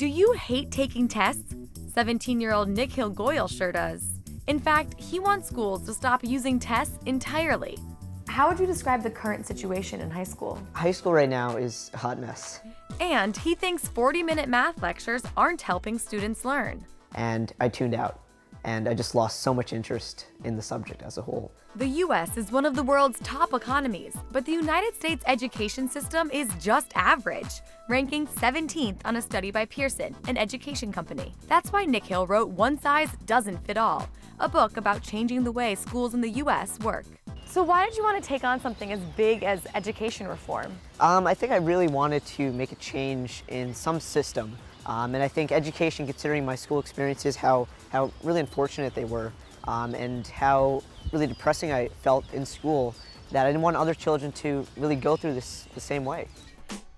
Do you hate taking tests? 17-year-old Nikhil Goyal sure does. In fact, he wants schools to stop using tests entirely. How would you describe the current situation in high school? High school right now is a hot mess. And he thinks 40-minute math lectures aren't helping students learn. And I tuned out, and I just lost so much interest in the subject as a whole. The US is one of the world's top economies, but the United States education system is just average, ranking 17th on a study by Pearson, an education company. That's why Nikhil wrote One Size Doesn't Fit All, a book about changing the way schools in the US work. So why did you want to take on something as big as education reform? I think I really wanted to make a change in some system. And I think education, considering my school experiences, how really unfortunate they were, and how really depressing I felt in school, that I didn't want other children to really go through this the same way.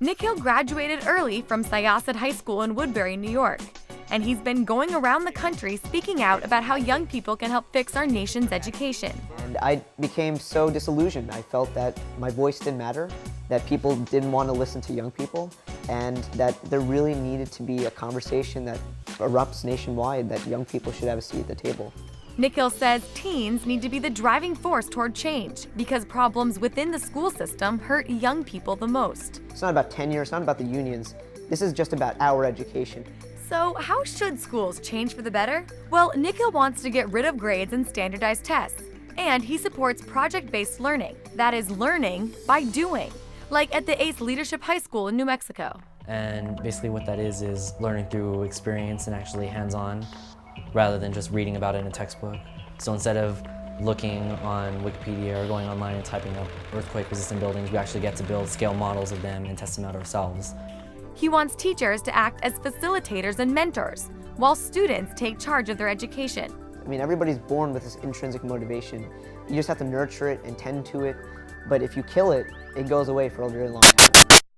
Nikhil graduated early from Syosset High School in Woodbury, New York, and he's been going around the country speaking out about how young people can help fix our nation's education. And I became so disillusioned. I felt that my voice didn't matter, that people didn't want to listen to young people, and that there really needed to be a conversation that erupts nationwide, that young people should have a seat at the table. Nikhil says teens need to be the driving force toward change because problems within the school system hurt young people the most. It's not about tenure, it's not about the unions. This is just about our education. So how should schools change for the better? Well, Nikhil wants to get rid of grades and standardized tests. And he supports project-based learning. That is learning by doing, like at the ACE Leadership High School in New Mexico. And basically what that is learning through experience and actually hands-on, rather than just reading about it in a textbook. So instead of looking on Wikipedia or going online and typing up earthquake-resistant buildings, we actually get to build scale models of them and test them out ourselves. He wants teachers to act as facilitators and mentors, while students take charge of their education. I mean, everybody's born with this intrinsic motivation. You just have to nurture it and tend to it, but if you kill it, it goes away for a very long time.